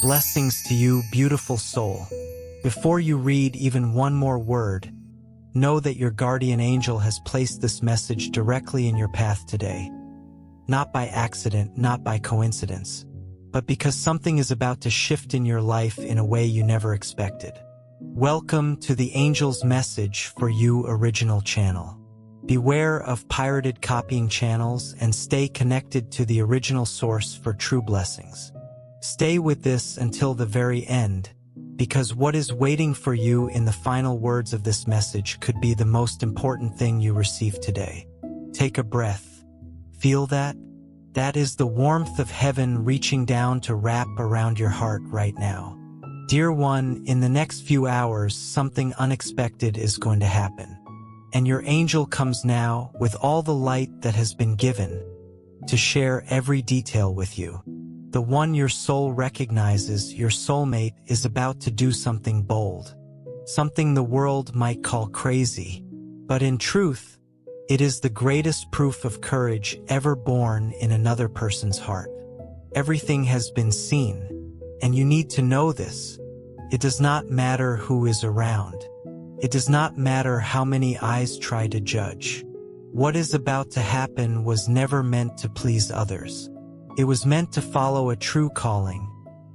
Blessings to you, beautiful soul. Before you read even one more word, know that your guardian angel has placed this message directly in your path today. Not by accident, not by coincidence, but because something is about to shift in your life in a way you never expected. Welcome to the Angel's Message for You original channel. Beware of pirated copying channels and stay connected to the original source for true blessings. Stay with this until the very end, because what is waiting for you in the final words of this message could be the most important thing you receive today. Take a breath. Feel that? That is the warmth of heaven reaching down to wrap around your heart right now. Dear one, in the next few hours, something unexpected is going to happen. And your angel comes now with all the light that has been given to share every detail with you. The one your soul recognizes, your soulmate, is about to do something bold. Something the world might call crazy. But in truth, it is the greatest proof of courage ever born in another person's heart. Everything has been seen, and you need to know this. It does not matter who is around. It does not matter how many eyes try to judge. What is about to happen was never meant to please others. It was meant to follow a true calling,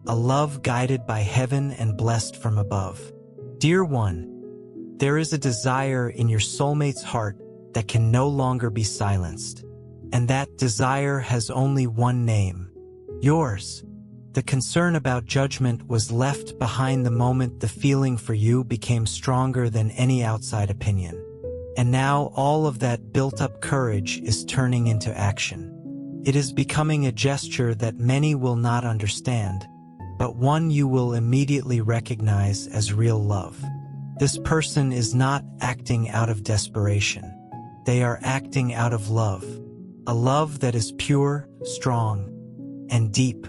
a love guided by heaven and blessed from above. Dear one, there is a desire in your soulmate's heart that can no longer be silenced. And that desire has only one name: yours. The concern about judgment was left behind the moment the feeling for you became stronger than any outside opinion. And now all of that built-up courage is turning into action. It is becoming a gesture that many will not understand, but one you will immediately recognize as real love. This person is not acting out of desperation. They are acting out of love. A love that is pure, strong, and deep.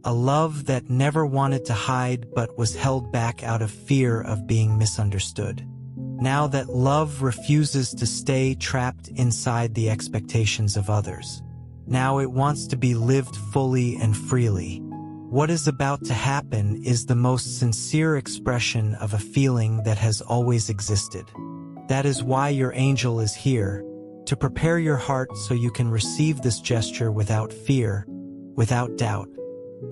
A love that never wanted to hide but was held back out of fear of being misunderstood. Now that love refuses to stay trapped inside the expectations of others. Now it wants to be lived fully and freely. What is about to happen is the most sincere expression of a feeling that has always existed. That is why your angel is here, to prepare your heart so you can receive this gesture without fear, without doubt,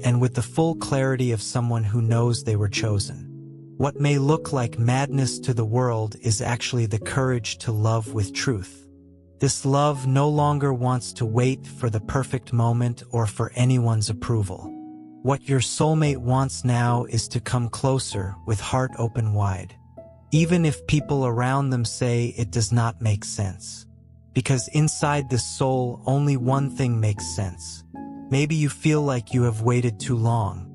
and with the full clarity of someone who knows they were chosen. What may look like madness to the world is actually the courage to love with truth. This love no longer wants to wait for the perfect moment or for anyone's approval. What your soulmate wants now is to come closer with heart open wide. Even if people around them say it does not make sense. Because inside the soul, only one thing makes sense. Maybe you feel like you have waited too long.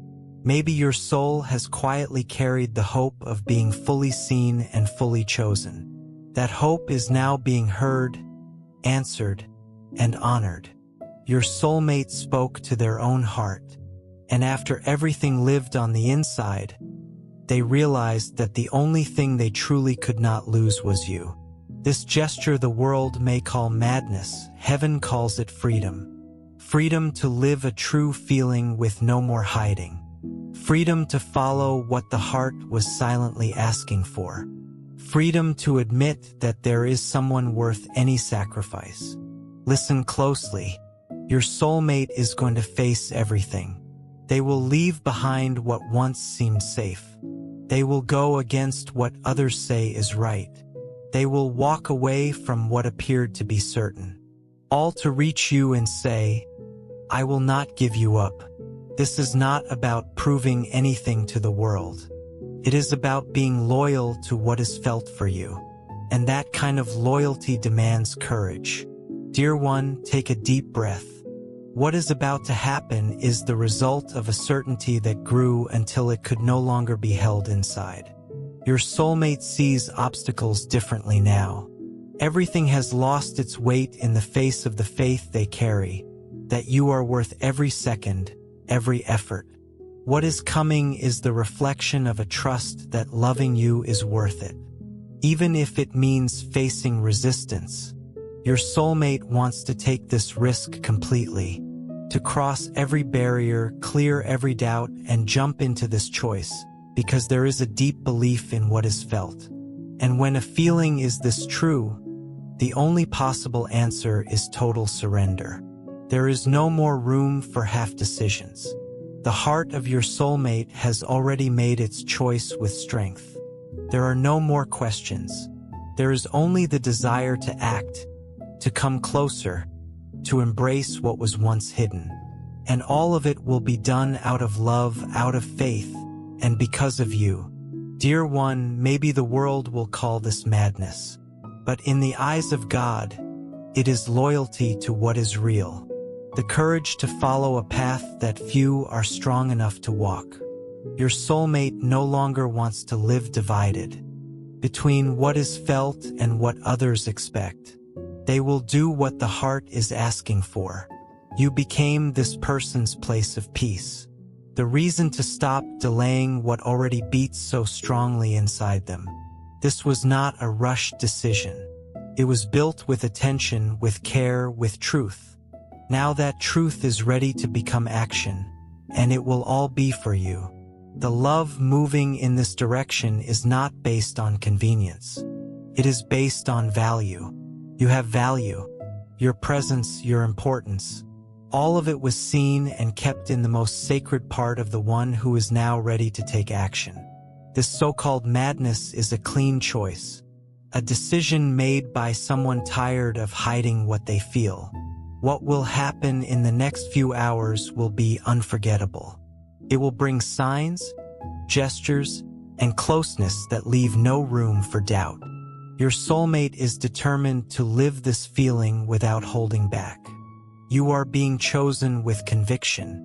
Maybe your soul has quietly carried the hope of being fully seen and fully chosen. That hope is now being heard, answered, and honored. Your soulmate spoke to their own heart, and after everything lived on the inside, they realized that the only thing they truly could not lose was you. This gesture the world may call madness, heaven calls it freedom. Freedom to live a true feeling with no more hiding. Freedom to follow what the heart was silently asking for. Freedom to admit that there is someone worth any sacrifice. Listen closely. Your soulmate is going to face everything. They will leave behind what once seemed safe. They will go against what others say is right. They will walk away from what appeared to be certain. All to reach you and say, I will not give you up. This is not about proving anything to the world. It is about being loyal to what is felt for you. And that kind of loyalty demands courage. Dear one, take a deep breath. What is about to happen is the result of a certainty that grew until it could no longer be held inside. Your soulmate sees obstacles differently now. Everything has lost its weight in the face of the faith they carry, that you are worth every second, every effort. What is coming is the reflection of a trust that loving you is worth it. Even if it means facing resistance, your soulmate wants to take this risk completely. to cross every barrier, clear every doubt, and jump into this choice, because there is a deep belief in what is felt. And when a feeling is this true, the only possible answer is total surrender. There is no more room for half decisions. The heart of your soulmate has already made its choice with strength. There are no more questions. There is only the desire to act, to come closer, to embrace what was once hidden. And all of it will be done out of love, out of faith, and because of you. Dear one, maybe the world will call this madness, but in the eyes of God, it is loyalty to what is real. The courage to follow a path that few are strong enough to walk. Your soulmate no longer wants to live divided between what is felt and what others expect. They will do what the heart is asking for. You became this person's place of peace. The reason to stop delaying what already beats so strongly inside them. This was not a rushed decision. It was built with attention, with care, with truth. Now that truth is ready to become action, and it will all be for you. The love moving in this direction is not based on convenience. It is based on value. You have value, your presence, your importance. All of it was seen and kept in the most sacred part of the one who is now ready to take action. This so-called madness is a clean choice, a decision made by someone tired of hiding what they feel. What will happen in the next few hours will be unforgettable. It will bring signs, gestures, and closeness that leave no room for doubt. Your soulmate is determined to live this feeling without holding back. You are being chosen with conviction.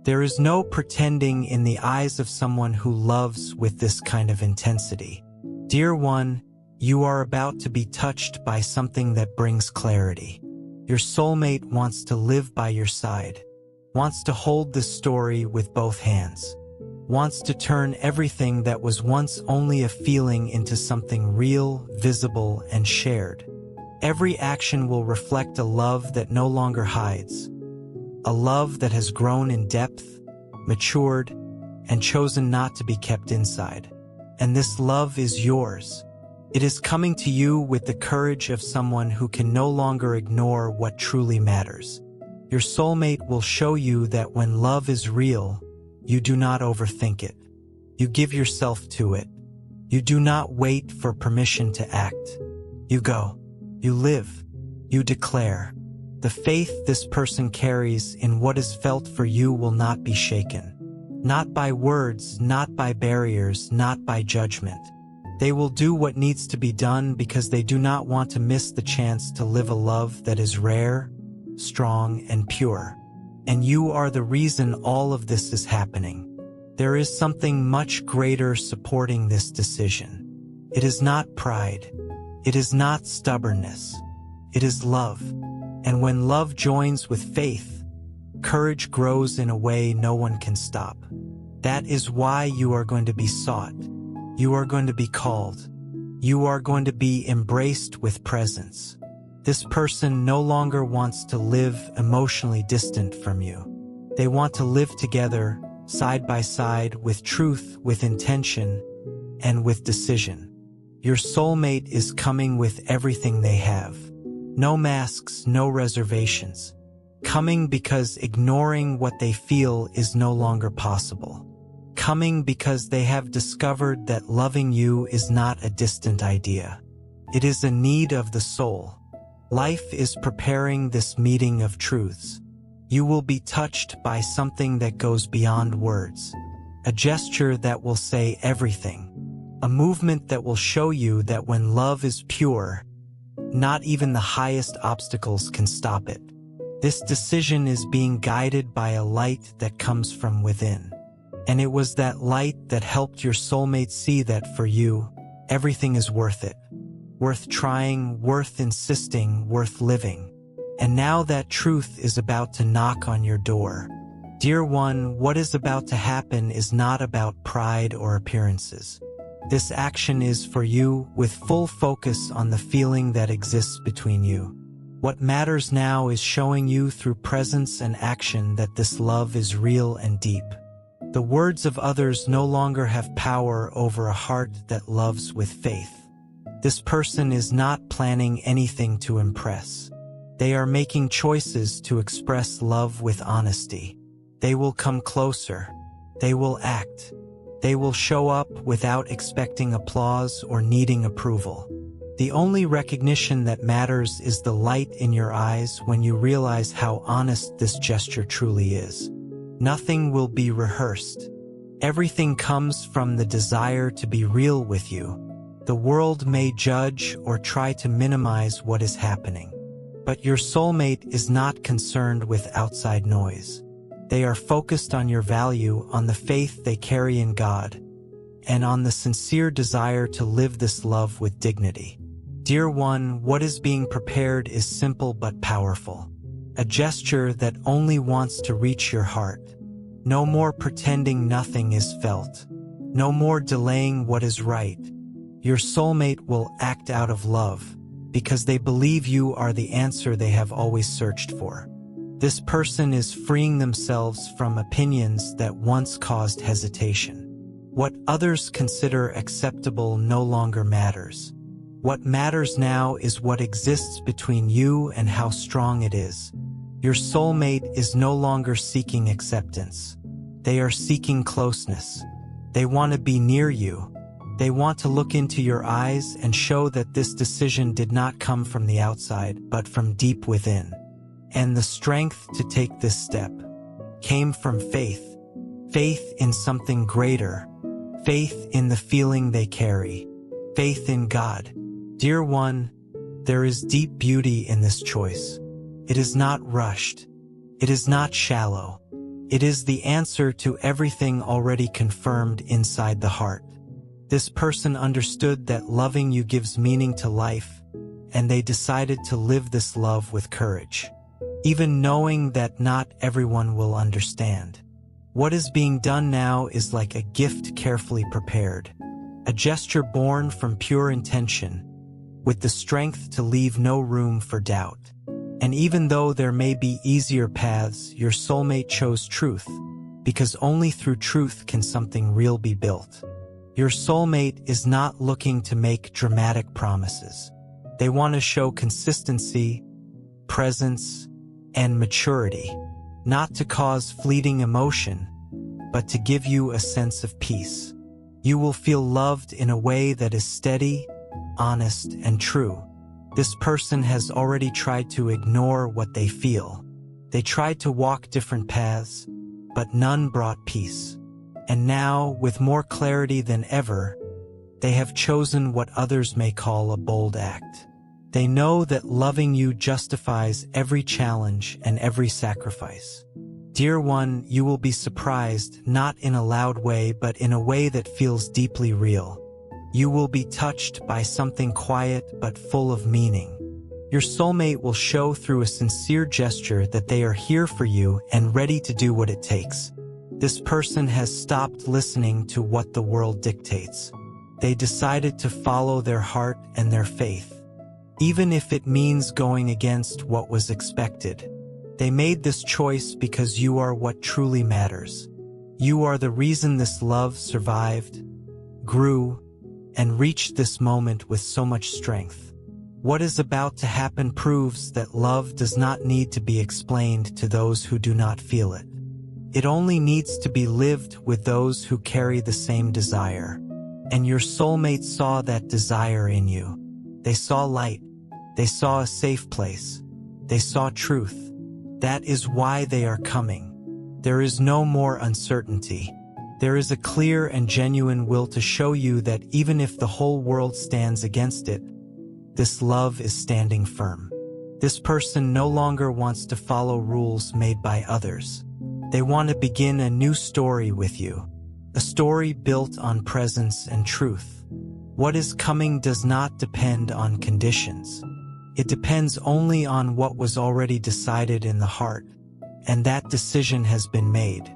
There is no pretending in the eyes of someone who loves with this kind of intensity. Dear one, you are about to be touched by something that brings clarity. Your soulmate wants to live by your side, wants to hold this story with both hands, wants to turn everything that was once only a feeling into something real, visible, and shared. Every action will reflect a love that no longer hides, a love that has grown in depth, matured, and chosen not to be kept inside. And this love is yours. It is coming to you with the courage of someone who can no longer ignore what truly matters. Your soulmate will show you that when love is real, you do not overthink it. You give yourself to it. You do not wait for permission to act. You go. You live. You declare. The faith this person carries in what is felt for you will not be shaken. Not by words, not by barriers, not by judgment. They will do what needs to be done because they do not want to miss the chance to live a love that is rare, strong, and pure. And you are the reason all of this is happening. There is something much greater supporting this decision. It is not pride. It is not stubbornness. It is love. And when love joins with faith, courage grows in a way no one can stop. That is why you are going to be sought. You are going to be called. You are going to be embraced with presence. This person no longer wants to live emotionally distant from you. They want to live together, side by side, with truth, with intention, and with decision. Your soulmate is coming with everything they have. No masks, no reservations. Coming because ignoring what they feel is no longer possible. Coming because they have discovered that loving you is not a distant idea. It is a need of the soul. Life is preparing this meeting of truths. You will be touched by something that goes beyond words. A gesture that will say everything. A movement that will show you that when love is pure, not even the highest obstacles can stop it. This decision is being guided by a light that comes from within. And it was that light that helped your soulmate see that for you, everything is worth it. Worth trying, worth insisting, worth living. And now that truth is about to knock on your door. Dear one, what is about to happen is not about pride or appearances. This action is for you, with full focus on the feeling that exists between you. What matters now is showing you through presence and action that this love is real and deep. The words of others no longer have power over a heart that loves with faith. This person is not planning anything to impress. They are making choices to express love with honesty. They will come closer. They will act. They will show up without expecting applause or needing approval. The only recognition that matters is the light in your eyes when you realize how honest this gesture truly is. Nothing will be rehearsed. Everything comes from the desire to be real with you. The world may judge or try to minimize what is happening. But your soulmate is not concerned with outside noise. They are focused on your value, on the faith they carry in God, and on the sincere desire to live this love with dignity. Dear one, what is being prepared is simple but powerful. A gesture that only wants to reach your heart. No more pretending nothing is felt. No more delaying what is right. Your soulmate will act out of love, because they believe you are the answer they have always searched for. This person is freeing themselves from opinions that once caused hesitation. What others consider acceptable no longer matters. What matters now is what exists between you and how strong it is. Your soulmate is no longer seeking acceptance. They are seeking closeness. They want to be near you. They want to look into your eyes and show that this decision did not come from the outside, but from deep within. And the strength to take this step came from faith. Faith in something greater. Faith in the feeling they carry. Faith in God. Dear one, there is deep beauty in this choice. It is not rushed. It is not shallow. It is the answer to everything already confirmed inside the heart. This person understood that loving you gives meaning to life, and they decided to live this love with courage, even knowing that not everyone will understand. What is being done now is like a gift carefully prepared, a gesture born from pure intention, with the strength to leave no room for doubt. And even though there may be easier paths, your soulmate chose truth, because only through truth can something real be built. Your soulmate is not looking to make dramatic promises. They want to show consistency, presence, and maturity, not to cause fleeting emotion, but to give you a sense of peace. You will feel loved in a way that is steady, honest, and true. This person has already tried to ignore what they feel. They tried to walk different paths, but none brought peace. And now, with more clarity than ever, they have chosen what others may call a bold act. They know that loving you justifies every challenge and every sacrifice. Dear one, you will be surprised, not in a loud way, but in a way that feels deeply real. You will be touched by something quiet but full of meaning. Your soulmate will show through a sincere gesture that they are here for you and ready to do what it takes. This person has stopped listening to what the world dictates. They decided to follow their heart and their faith, even if it means going against what was expected. They made this choice because you are what truly matters. You are the reason this love survived, grew, and reached this moment with so much strength. What is about to happen proves that love does not need to be explained to those who do not feel it. It only needs to be lived with those who carry the same desire. And your soulmate saw that desire in you. They saw light. They saw a safe place. They saw truth. That is why they are coming. There is no more uncertainty. There is a clear and genuine will to show you that even if the whole world stands against it, this love is standing firm. This person no longer wants to follow rules made by others. They want to begin a new story with you, a story built on presence and truth. What is coming does not depend on conditions. It depends only on what was already decided in the heart, and that decision has been made.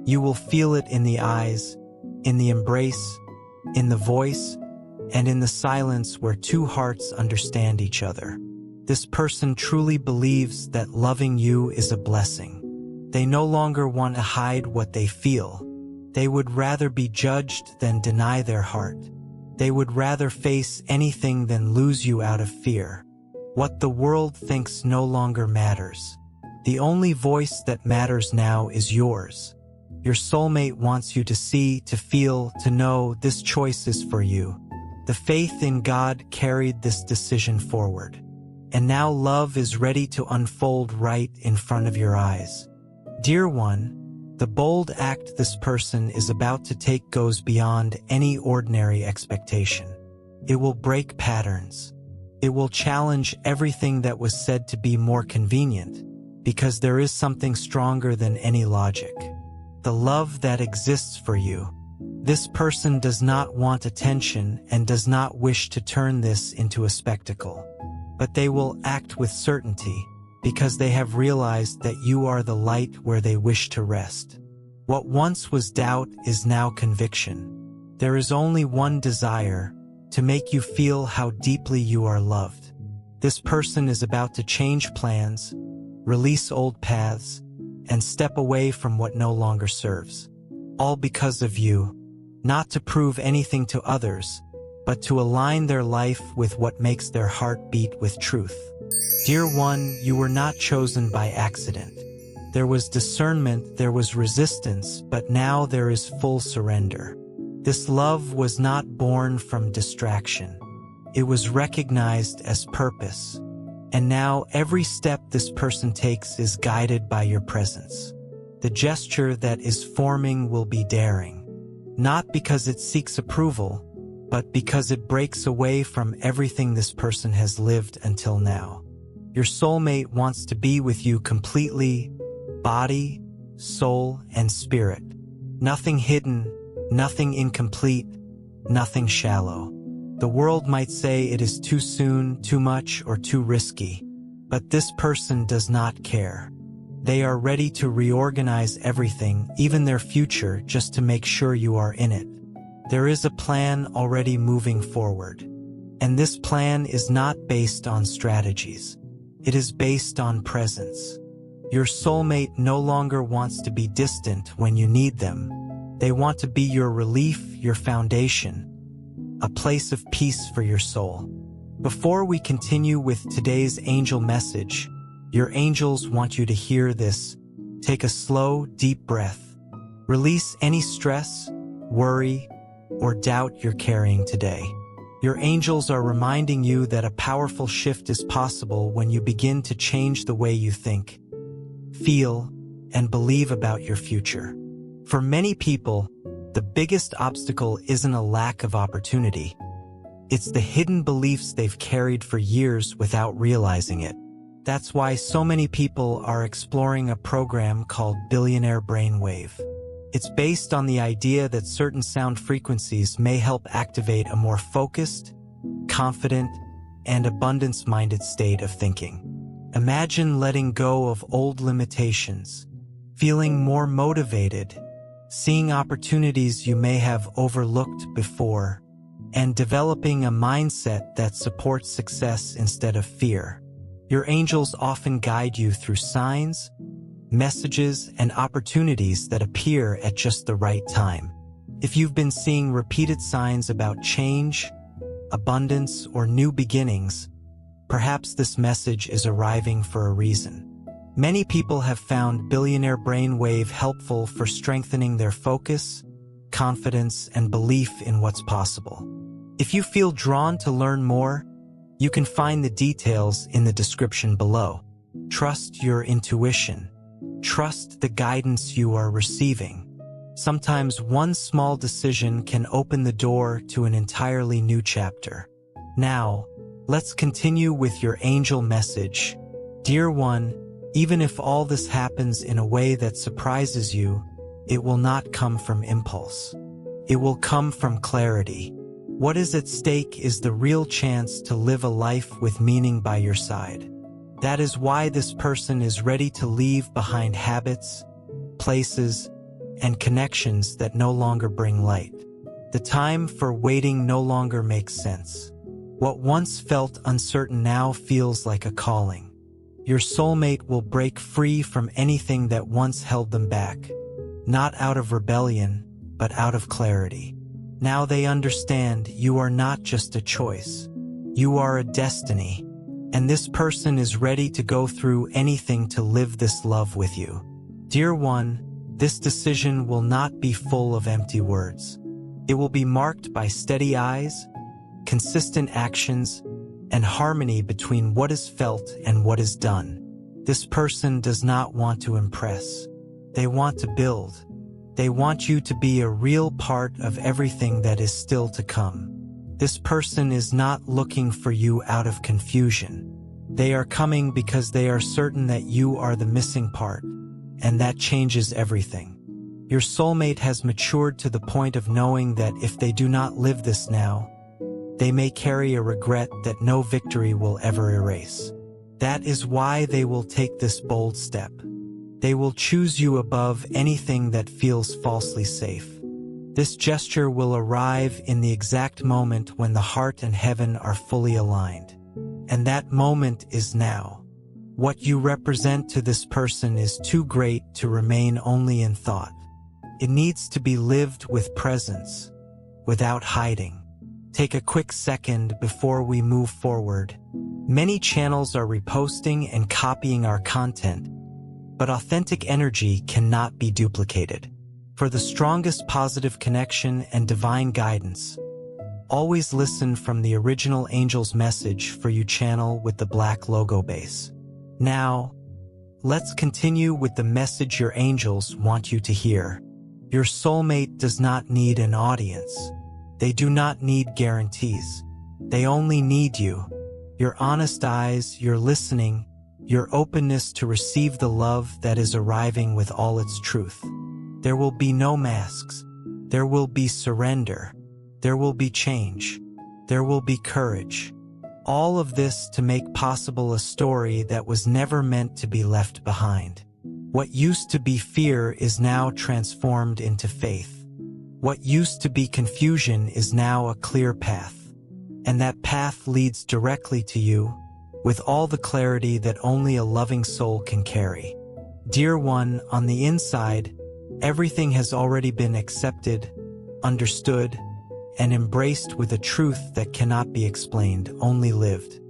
You will feel it in the eyes, in the embrace, in the voice, and in the silence where two hearts understand each other. This person truly believes that loving you is a blessing. They no longer want to hide what they feel. They would rather be judged than deny their heart. They would rather face anything than lose you out of fear. What the world thinks no longer matters. The only voice that matters now is yours. Your soulmate wants you to see, to feel, to know this choice is for you. The faith in God carried this decision forward. And now love is ready to unfold right in front of your eyes. Dear one, the bold act this person is about to take goes beyond any ordinary expectation. It will break patterns. It will challenge everything that was said to be more convenient, because there is something stronger than any logic. The love that exists for you. This person does not want attention and does not wish to turn this into a spectacle. But they will act with certainty, because they have realized that you are the light where they wish to rest. What once was doubt is now conviction. There is only one desire, to make you feel how deeply you are loved. This person is about to change plans, release old paths, and step away from what no longer serves. All because of you, not to prove anything to others, but to align their life with what makes their heart beat with truth. Dear one, you were not chosen by accident. There was discernment, there was resistance, but now there is full surrender. This love was not born from distraction. It was recognized as purpose. And now every step this person takes is guided by your presence. The gesture that is forming will be daring. Not because it seeks approval, but because it breaks away from everything this person has lived until now. Your soulmate wants to be with you completely, body, soul, and spirit. Nothing hidden, nothing incomplete, nothing shallow. The world might say it is too soon, too much, or too risky, but this person does not care. They are ready to reorganize everything, even their future, just to make sure you are in it. There is a plan already moving forward. And this plan is not based on strategies. It is based on presence. Your soulmate no longer wants to be distant when you need them. They want to be your relief, your foundation, a place of peace for your soul. Before we continue with today's angel message, your angels want you to hear this. Take a slow, deep breath. Release any stress, worry, or doubt you're carrying today. Your angels are reminding you that a powerful shift is possible when you begin to change the way you think, feel, and believe about your future. For many people, the biggest obstacle isn't a lack of opportunity. It's the hidden beliefs they've carried for years without realizing it. That's why so many people are exploring a program called Billionaire Brainwave. It's based on the idea that certain sound frequencies may help activate a more focused, confident, and abundance-minded state of thinking. Imagine letting go of old limitations, feeling more motivated, seeing opportunities you may have overlooked before, and developing a mindset that supports success instead of fear. Your angels often guide you through signs, messages, and opportunities that appear at just the right time. If you've been seeing repeated signs about change, abundance, or new beginnings, perhaps this message is arriving for a reason. Many people have found Billionaire Brainwave helpful for strengthening their focus, confidence, and belief in what's possible. If you feel drawn to learn more, you can find the details in the description below. Trust your intuition. Trust the guidance you are receiving. Sometimes one small decision can open the door to an entirely new chapter. Now, let's continue with your angel message. Dear one, even if all this happens in a way that surprises you, it will not come from impulse. It will come from clarity. What is at stake is the real chance to live a life with meaning by your side. That is why this person is ready to leave behind habits, places, and connections that no longer bring light. The time for waiting no longer makes sense. What once felt uncertain now feels like a calling. Your soulmate will break free from anything that once held them back, not out of rebellion, but out of clarity. Now they understand you are not just a choice. You are a destiny, and this person is ready to go through anything to live this love with you. Dear one, this decision will not be full of empty words. It will be marked by steady eyes, consistent actions, and harmony between what is felt and what is done. This person does not want to impress. They want to build. They want you to be a real part of everything that is still to come. This person is not looking for you out of confusion. They are coming because they are certain that you are the missing part, and that changes everything. Your soulmate has matured to the point of knowing that if they do not live this now, they may carry a regret that no victory will ever erase. That is why they will take this bold step. They will choose you above anything that feels falsely safe. This gesture will arrive in the exact moment when the heart and heaven are fully aligned. And that moment is now. What you represent to this person is too great to remain only in thought. It needs to be lived with presence, without hiding. Take a quick second before we move forward. Many channels are reposting and copying our content, but authentic energy cannot be duplicated. For the strongest positive connection and divine guidance, always listen from the original angel's message for you channel with the black logo base. Now, let's continue with the message your angels want you to hear. Your soulmate does not need an audience. They do not need guarantees. They only need you. Your honest eyes, your listening, your openness to receive the love that is arriving with all its truth. There will be no masks. There will be surrender. There will be change. There will be courage. All of this to make possible a story that was never meant to be left behind. What used to be fear is now transformed into faith. What used to be confusion is now a clear path. And that path leads directly to you, with all the clarity that only a loving soul can carry. Dear one, on the inside, everything has already been accepted, understood, and embraced with a truth that cannot be explained, only lived.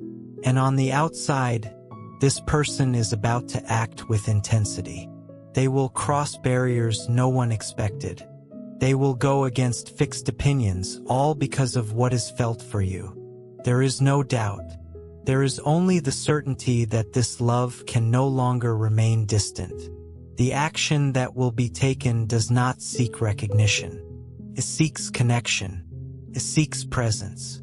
And on the outside, this person is about to act with intensity. They will cross barriers no one expected. They will go against fixed opinions, all because of what is felt for you. There is no doubt. There is only the certainty that this love can no longer remain distant. The action that will be taken does not seek recognition. It seeks connection. It seeks presence.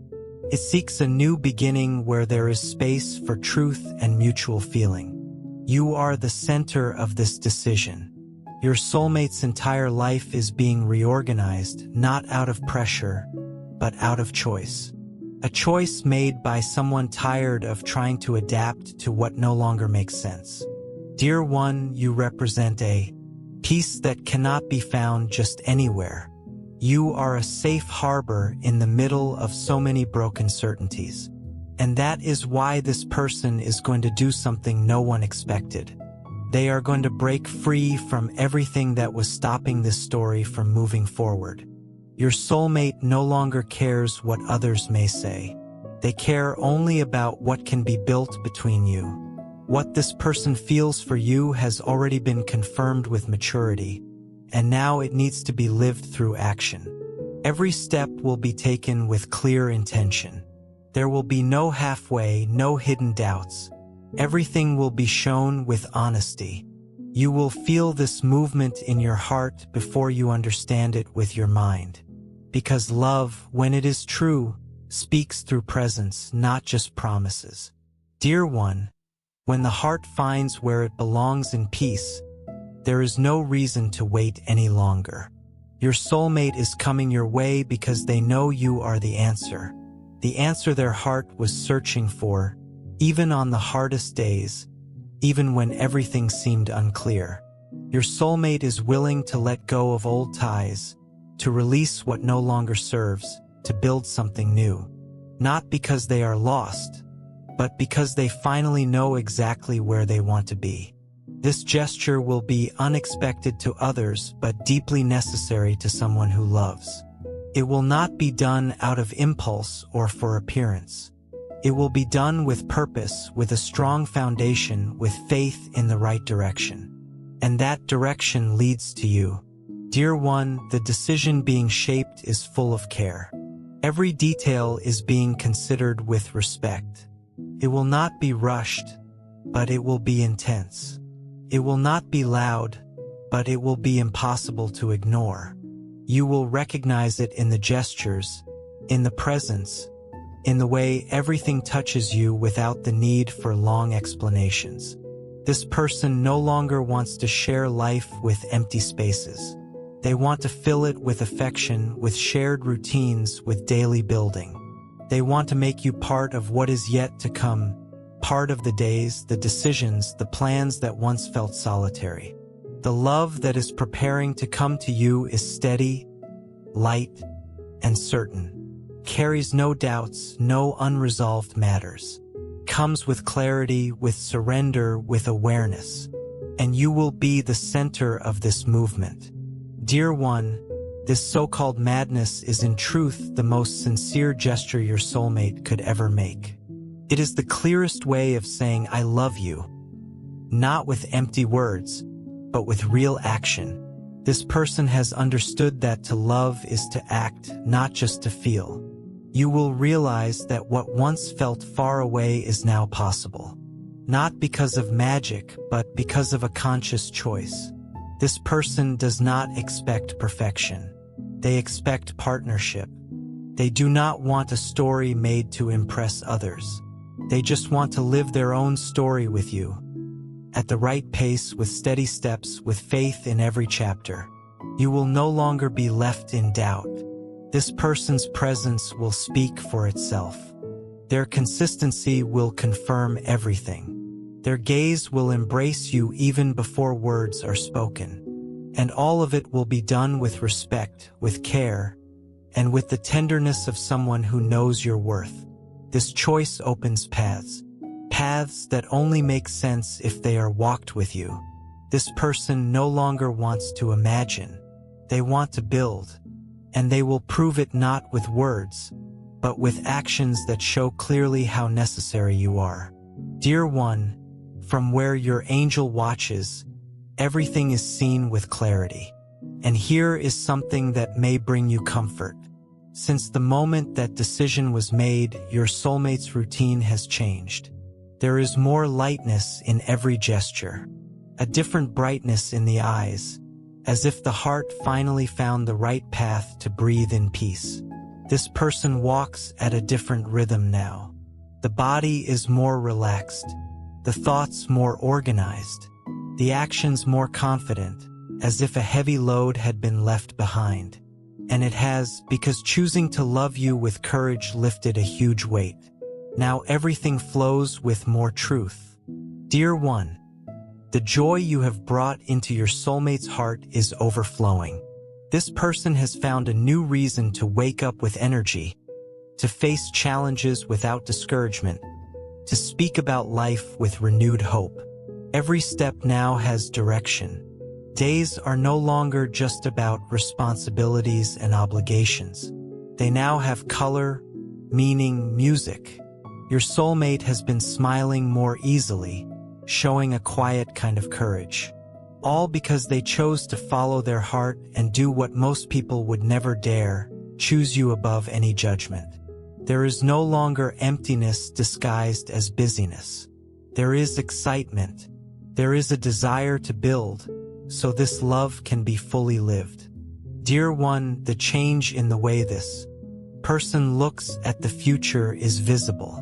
It seeks a new beginning where there is space for truth and mutual feeling. You are the center of this decision. Your soulmate's entire life is being reorganized, not out of pressure, but out of choice. A choice made by someone tired of trying to adapt to what no longer makes sense. Dear one, you represent a peace that cannot be found just anywhere. You are a safe harbor in the middle of so many broken certainties. And that is why this person is going to do something no one expected. They are going to break free from everything that was stopping this story from moving forward. Your soulmate no longer cares what others may say. They care only about what can be built between you. What this person feels for you has already been confirmed with maturity, and now it needs to be lived through action. Every step will be taken with clear intention. There will be no halfway, no hidden doubts. Everything will be shown with honesty. You will feel this movement in your heart before you understand it with your mind. Because love, when it is true, speaks through presence, not just promises. Dear one, when the heart finds where it belongs in peace, there is no reason to wait any longer. Your soulmate is coming your way because they know you are the answer their heart was searching for, even on the hardest days, even when everything seemed unclear. Your soulmate is willing to let go of old ties, to release what no longer serves, to build something new. not because they are lost, but because they finally know exactly where they want to be. This gesture will be unexpected to others but deeply necessary to someone who loves. It will not be done out of impulse or for appearance. It will be done with purpose, with a strong foundation, with faith in the right direction. And that direction leads to you. Dear one, the decision being shaped is full of care. Every detail is being considered with respect. It will not be rushed, but it will be intense. It will not be loud, but it will be impossible to ignore. You will recognize it in the gestures, in the presence, in the way everything touches you without the need for long explanations. This person no longer wants to share life with empty spaces. They want to fill it with affection, with shared routines, with daily building. They want to make you part of what is yet to come, part of the days, the decisions, the plans that once felt solitary. The love that is preparing to come to you is steady, light, and certain. Carries no doubts, no unresolved matters. Comes with clarity, with surrender, with awareness. And you will be the center of this movement. Dear one, this so-called madness is in truth the most sincere gesture your soulmate could ever make. It is the clearest way of saying I love you, not with empty words, but with real action. This person has understood that to love is to act, not just to feel. You will realize that what once felt far away is now possible. Not because of magic, but because of a conscious choice. This person does not expect perfection. They expect partnership. They do not want a story made to impress others. They just want to live their own story with you. At the right pace, with steady steps, with faith in every chapter. You will no longer be left in doubt. This person's presence will speak for itself. Their consistency will confirm everything. Their gaze will embrace you even before words are spoken. And all of it will be done with respect, with care, and with the tenderness of someone who knows your worth. This choice opens paths. Paths that only make sense if they are walked with you. This person no longer wants to imagine. They want to build. And they will prove it not with words, but with actions that show clearly how necessary you are. Dear one, from where your angel watches, everything is seen with clarity. And here is something that may bring you comfort. Since the moment that decision was made, your soulmate's routine has changed. There is more lightness in every gesture, a different brightness in the eyes, as if the heart finally found the right path to breathe in peace. This person walks at a different rhythm now. The body is more relaxed, the thoughts more organized, the actions more confident, as if a heavy load had been left behind. And it has, because choosing to love you with courage lifted a huge weight. Now everything flows with more truth. Dear one, the joy you have brought into your soulmate's heart is overflowing. This person has found a new reason to wake up with energy, to face challenges without discouragement, to speak about life with renewed hope. Every step now has direction. Days are no longer just about responsibilities and obligations. They now have color, meaning, music. Your soulmate has been smiling more easily, showing a quiet kind of courage. All because they chose to follow their heart and do what most people would never dare, choose you above any judgment. There is no longer emptiness disguised as busyness. There is excitement. There is a desire to build, so this love can be fully lived. Dear one, the change in the way this person looks at the future is visible.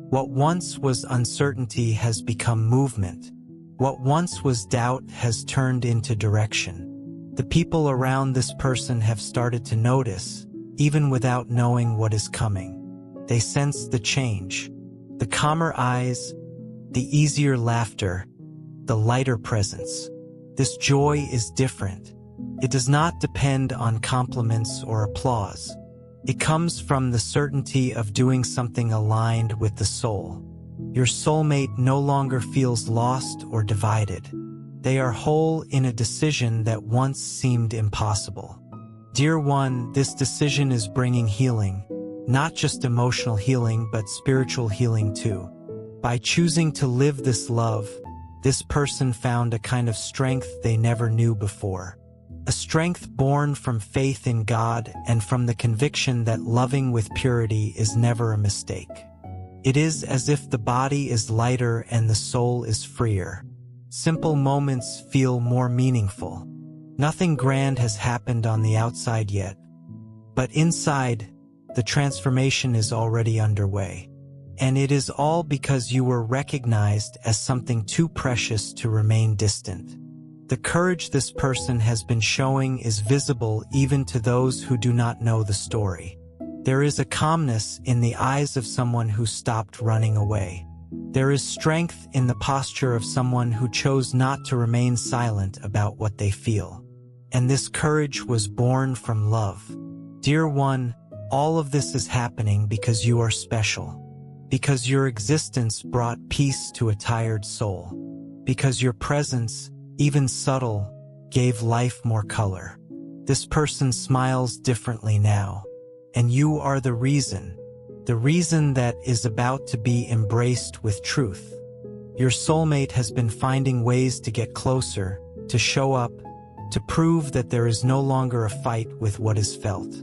What once was uncertainty has become movement. What once was doubt has turned into direction. The people around this person have started to notice, even without knowing what is coming. They sense the change, the calmer eyes, the easier laughter, the lighter presence. This joy is different. It does not depend on compliments or applause. It comes from the certainty of doing something aligned with the soul. Your soulmate no longer feels lost or divided. They are whole in a decision that once seemed impossible. Dear one, this decision is bringing healing, not just emotional healing but spiritual healing too. By choosing to live this love, this person found a kind of strength they never knew before. A strength born from faith in God and from the conviction that loving with purity is never a mistake. It is as if the body is lighter and the soul is freer. Simple moments feel more meaningful. Nothing grand has happened on the outside yet, but inside, the transformation is already underway. And it is all because you were recognized as something too precious to remain distant. The courage this person has been showing is visible even to those who do not know the story. There is a calmness in the eyes of someone who stopped running away. There is strength in the posture of someone who chose not to remain silent about what they feel. And this courage was born from love. Dear one, all of this is happening because you are special. Because your existence brought peace to a tired soul. Because your presence, even subtle, gave life more color. This person smiles differently now, and you are the reason that is about to be embraced with truth. Your soulmate has been finding ways to get closer, to show up, to prove that there is no longer a fight with what is felt.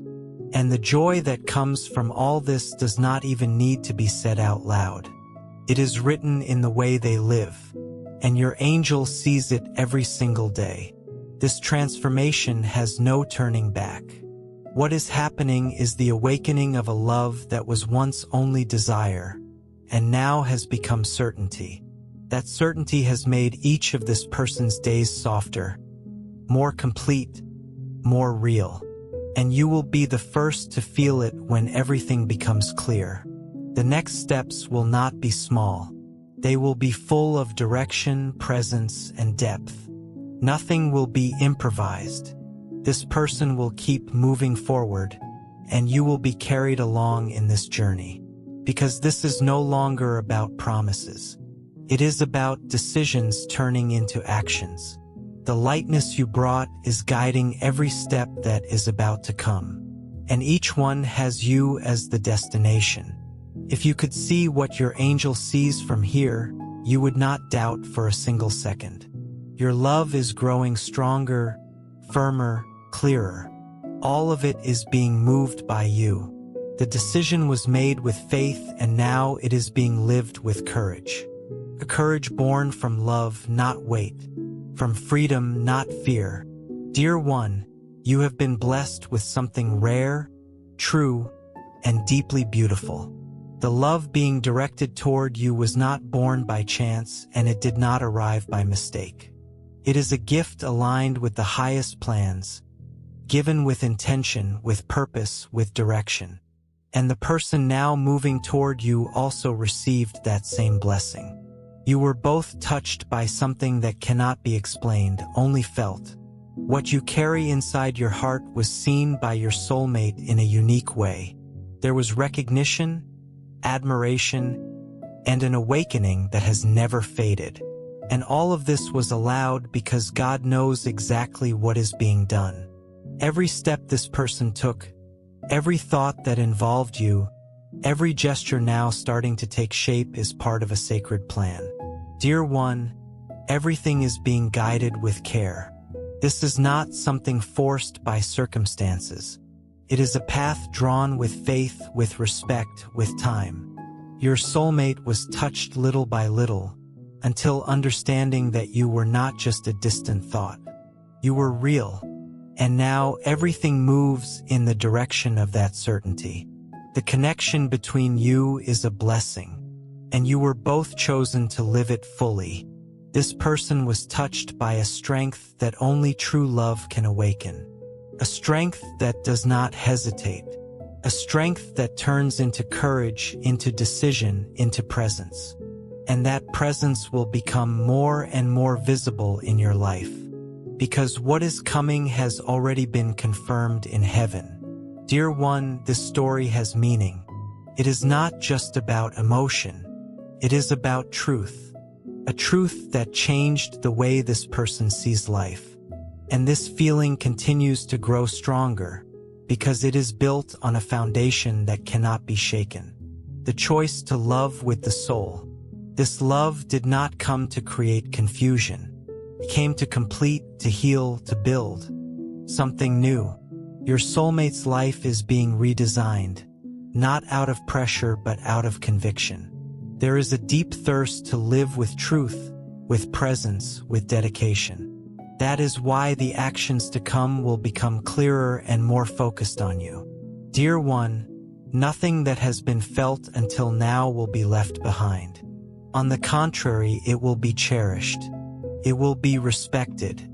And the joy that comes from all this does not even need to be said out loud. It is written in the way they live, and your angel sees it every single day. This transformation has no turning back. What is happening is the awakening of a love that was once only desire, and now has become certainty. That certainty has made each of this person's days softer, more complete, more real. And you will be the first to feel it when everything becomes clear. The next steps will not be small. They will be full of direction, presence, and depth. Nothing will be improvised. This person will keep moving forward, and you will be carried along in this journey. Because this is no longer about promises. It is about decisions turning into actions. The lightness you brought is guiding every step that is about to come. And each one has you as the destination. If you could see what your angel sees from here, you would not doubt for a single second. Your love is growing stronger, firmer, clearer. All of it is being moved by you. The decision was made with faith, and now it is being lived with courage. A courage born from love, not weight. From freedom, not fear. Dear one, you have been blessed with something rare, true, and deeply beautiful. The love being directed toward you was not born by chance, and it did not arrive by mistake. It is a gift aligned with the highest plans, given with intention, with purpose, with direction. And the person now moving toward you also received that same blessing. You were both touched by something that cannot be explained, only felt. What you carry inside your heart was seen by your soulmate in a unique way. There was recognition, admiration, and an awakening that has never faded. And all of this was allowed because God knows exactly what is being done. Every step this person took, every thought that involved you, every gesture now starting to take shape is part of a sacred plan. Dear one, everything is being guided with care. This is not something forced by circumstances. It is a path drawn with faith, with respect, with time. Your soulmate was touched little by little, until understanding that you were not just a distant thought. You were real, and now everything moves in the direction of that certainty. The connection between you is a blessing, and you were both chosen to live it fully. This person was touched by a strength that only true love can awaken. A strength that does not hesitate. A strength that turns into courage, into decision, into presence. And that presence will become more and more visible in your life. Because what is coming has already been confirmed in heaven. Dear one, this story has meaning. It is not just about emotion. It is about truth. A truth that changed the way this person sees life. And this feeling continues to grow stronger because it is built on a foundation that cannot be shaken. The choice to love with the soul. This love did not come to create confusion. It came to complete, to heal, to build something new. Your soulmate's life is being redesigned, not out of pressure but out of conviction. There is a deep thirst to live with truth, with presence, with dedication. That is why the actions to come will become clearer and more focused on you. Dear one, nothing that has been felt until now will be left behind. On the contrary, it will be cherished. It will be respected.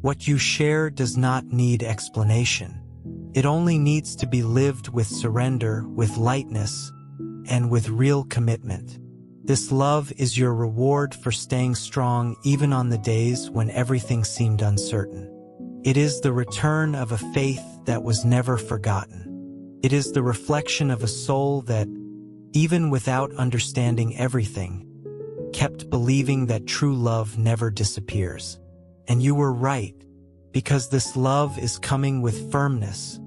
What you share does not need explanation. It only needs to be lived with surrender, with lightness, and with real commitment. This love is your reward for staying strong even on the days when everything seemed uncertain. It is the return of a faith that was never forgotten. It is the reflection of a soul that, even without understanding everything, kept believing that true love never disappears. And you were right, because this love is coming with firmness,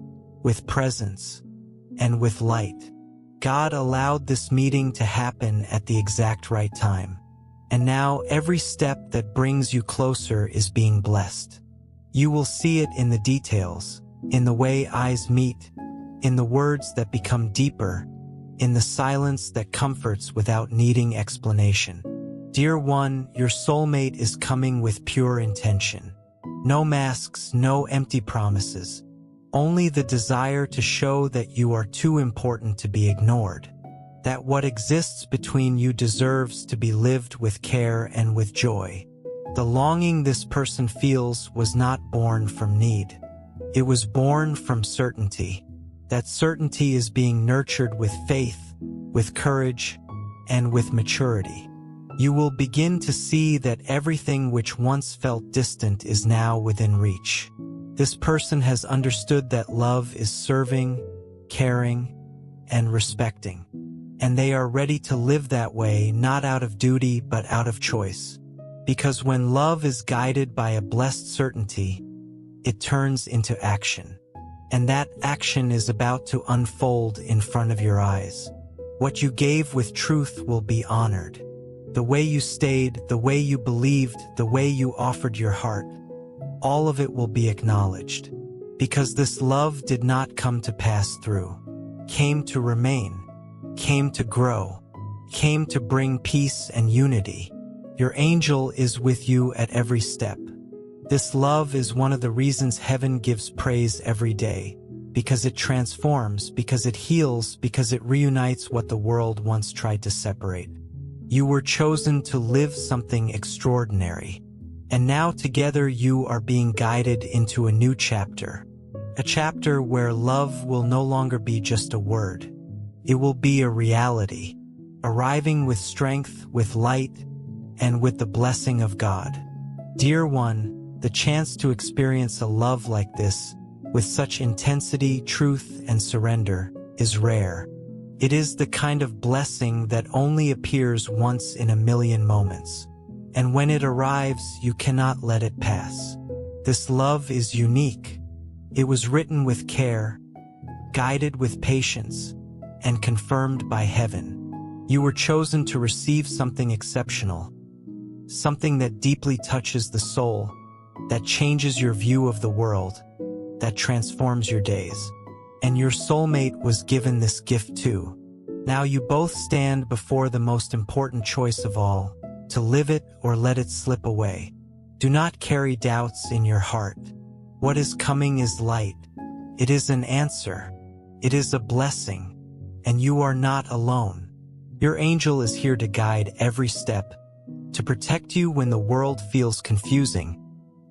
with presence, and with light. God allowed this meeting to happen at the exact right time. And now every step that brings you closer is being blessed. You will see it in the details, in the way eyes meet, in the words that become deeper, in the silence that comforts without needing explanation. Dear one, your soulmate is coming with pure intention. No masks, no empty promises. Only the desire to show that you are too important to be ignored. That what exists between you deserves to be lived with care and with joy. The longing this person feels was not born from need. It was born from certainty. That certainty is being nurtured with faith, with courage, and with maturity. You will begin to see that everything which once felt distant is now within reach. This person has understood that love is serving, caring, and respecting. And they are ready to live that way, not out of duty, but out of choice. Because when love is guided by a blessed certainty, it turns into action. And that action is about to unfold in front of your eyes. What you gave with truth will be honored. The way you stayed, the way you believed, the way you offered your heart, all of it will be acknowledged. Because this love did not come to pass through, came to remain, came to grow, came to bring peace and unity. Your angel is with you at every step. This love is one of the reasons heaven gives praise every day, because it transforms, because it heals, because it reunites what the world once tried to separate. You were chosen to live something extraordinary. And now together you are being guided into a new chapter. A chapter where love will no longer be just a word. It will be a reality, arriving with strength, with light, and with the blessing of God. Dear one, the chance to experience a love like this, with such intensity, truth, and surrender, is rare. It is the kind of blessing that only appears once in a million moments. And when it arrives, you cannot let it pass. This love is unique. It was written with care, guided with patience, and confirmed by heaven. You were chosen to receive something exceptional, something that deeply touches the soul, that changes your view of the world, that transforms your days. And your soulmate was given this gift too. Now you both stand before the most important choice of all, to live it or let it slip away. Do not carry doubts in your heart. What is coming is light. It is an answer. It is a blessing. And you are not alone. Your angel is here to guide every step, to protect you when the world feels confusing,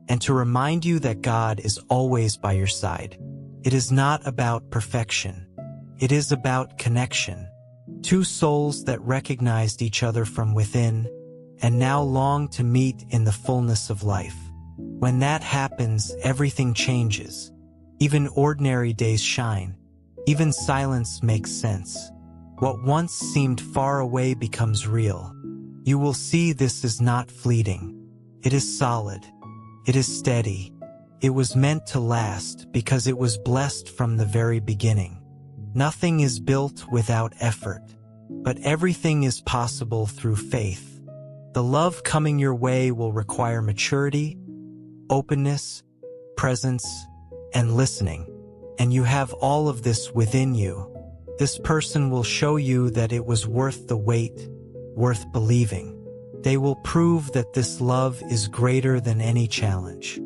and to remind you that God is always by your side. It is not about perfection. It is about connection. Two souls that recognized each other from within, and now long to meet in the fullness of life. When that happens, everything changes. Even ordinary days shine, Even silence makes sense. What once seemed far away becomes real. You will see this is not fleeting. It is solid. It is steady. It was meant to last because it was blessed from the very beginning. Nothing is built without effort, but everything is possible through faith. The love coming your way will require maturity, openness, presence, and listening. And you have all of this within you. This person will show you that it was worth the wait, worth believing. They will prove that this love is greater than any challenge.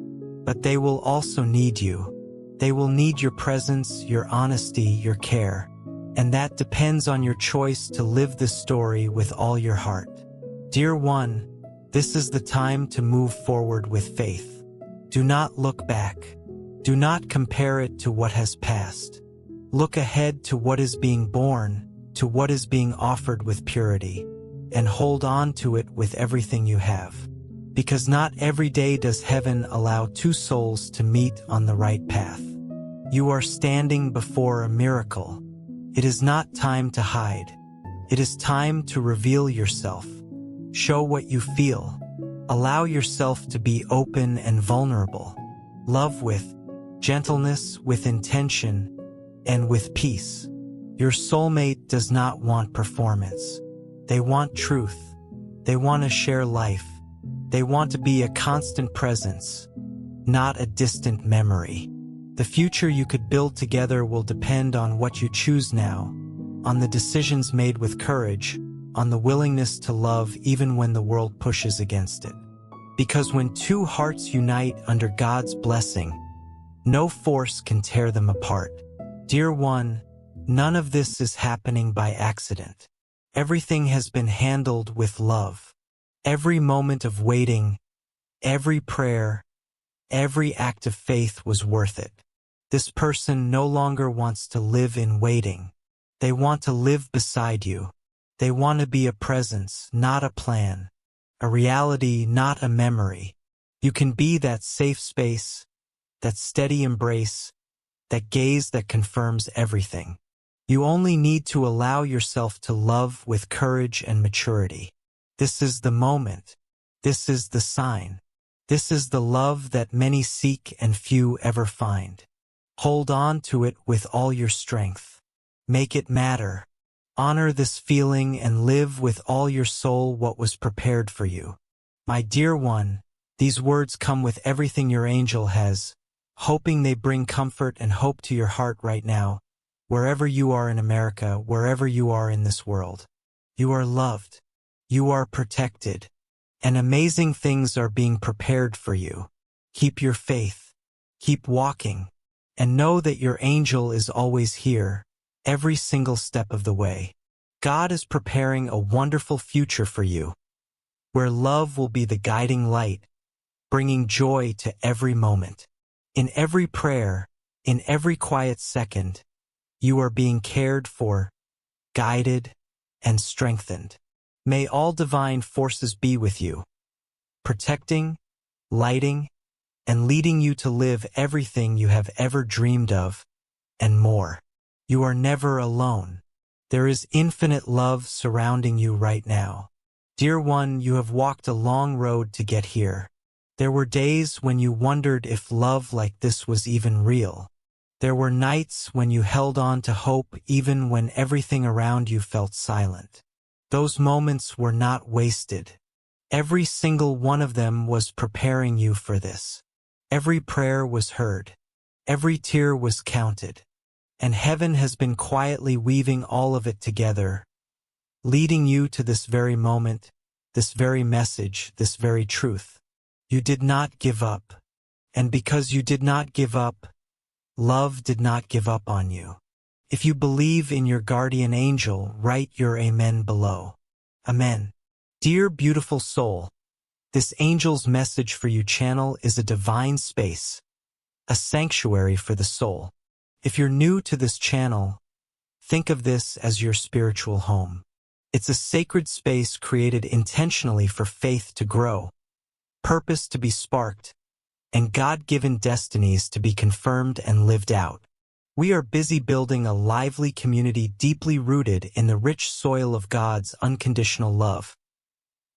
But they will also need you. They will need your presence, your honesty, your care. And that depends on your choice to live this story with all your heart. Dear one, this is the time to move forward with faith. Do not look back. Do not compare it to what has passed. Look ahead to what is being born, to what is being offered with purity, and hold on to it with everything you have. Because not every day does heaven allow two souls to meet on the right path. You are standing before a miracle. It is not time to hide. It is time to reveal yourself. Show what you feel. Allow yourself to be open and vulnerable. Love with gentleness, with intention, and with peace. Your soulmate does not want performance. They want truth. They want to share life. They want to be a constant presence, not a distant memory. The future you could build together will depend on what you choose now, on the decisions made with courage, on the willingness to love even when the world pushes against it. Because when two hearts unite under God's blessing, no force can tear them apart. Dear one, none of this is happening by accident. Everything has been handled with love. Every moment of waiting, every prayer, every act of faith was worth it. This person no longer wants to live in waiting. They want to live beside you. They want to be a presence, not a plan. A reality, not a memory. You can be that safe space, that steady embrace, that gaze that confirms everything. You only need to allow yourself to love with courage and maturity. This is the moment. This is the sign. This is the love that many seek and few ever find. Hold on to it with all your strength. Make it matter. Honor this feeling and live with all your soul what was prepared for you. My dear one, these words come with everything your angel has, hoping they bring comfort and hope to your heart right now, wherever you are in America, wherever you are in this world. You are loved. You are protected. And amazing things are being prepared for you. Keep your faith. Keep walking. And know that your angel is always here, every single step of the way. God is preparing a wonderful future for you, where love will be the guiding light, bringing joy to every moment. In every prayer, in every quiet second, you are being cared for, guided, and strengthened. May all divine forces be with you, protecting, lighting, and leading you to live everything you have ever dreamed of, and more. You are never alone. There is infinite love surrounding you right now. Dear one, you have walked a long road to get here. There were days when you wondered if love like this was even real. There were nights when you held on to hope even when everything around you felt silent. Those moments were not wasted. Every single one of them was preparing you for this. Every prayer was heard. Every tear was counted. And heaven has been quietly weaving all of it together, leading you to this very moment, this very message, this very truth. You did not give up. And because you did not give up, love did not give up on you. If you believe in your guardian angel, write your amen below. Amen. Dear beautiful soul, this angel's message for you channel is a divine space, a sanctuary for the soul. If you're new to this channel, think of this as your spiritual home. It's a sacred space created intentionally for faith to grow, purpose to be sparked, and God-given destinies to be confirmed and lived out. We are busy building a lively community deeply rooted in the rich soil of God's unconditional love,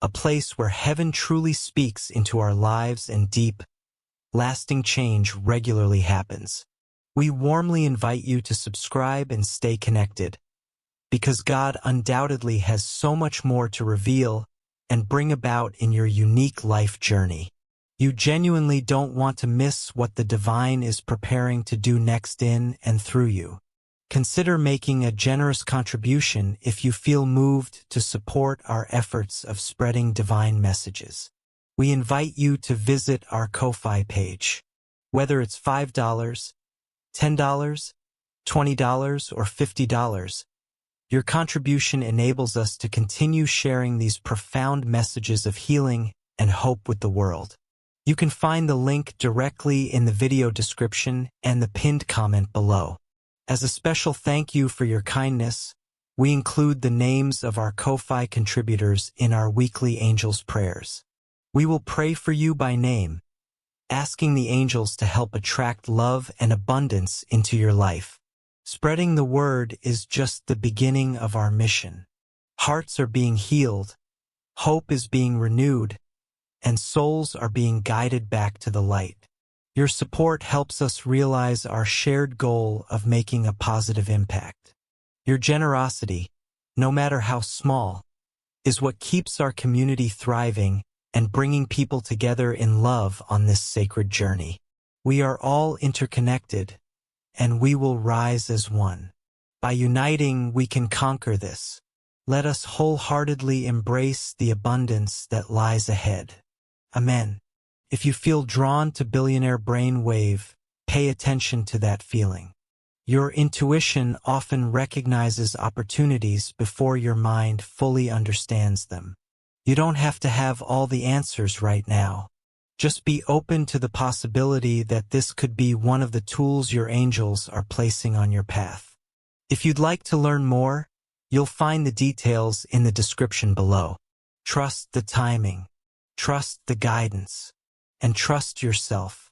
a place where heaven truly speaks into our lives and deep, lasting change regularly happens. We warmly invite you to subscribe and stay connected, because God undoubtedly has so much more to reveal and bring about in your unique life journey. You genuinely don't want to miss what the divine is preparing to do next in and through you. Consider making a generous contribution if you feel moved to support our efforts of spreading divine messages. We invite you to visit our Ko-Fi page. Whether it's $5, $10, $20, or $50, your contribution enables us to continue sharing these profound messages of healing and hope with the world. You can find the link directly in the video description and the pinned comment below. As a special thank you for your kindness, we include the names of our Ko-Fi contributors in our weekly Angels Prayers. We will pray for you by name, asking the angels to help attract love and abundance into your life. Spreading the word is just the beginning of our mission. Hearts are being healed, hope is being renewed, and souls are being guided back to the light. Your support helps us realize our shared goal of making a positive impact. Your generosity, no matter how small, is what keeps our community thriving and bringing people together in love on this sacred journey. We are all interconnected, and we will rise as one. By uniting, we can conquer this. Let us wholeheartedly embrace the abundance that lies ahead. Amen. If you feel drawn to Billionaire Brainwave, pay attention to that feeling. Your intuition often recognizes opportunities before your mind fully understands them. You don't have to have all the answers right now. Just be open to the possibility that this could be one of the tools your angels are placing on your path. If you'd like to learn more, you'll find the details in the description below. Trust the timing. Trust the guidance, and trust yourself.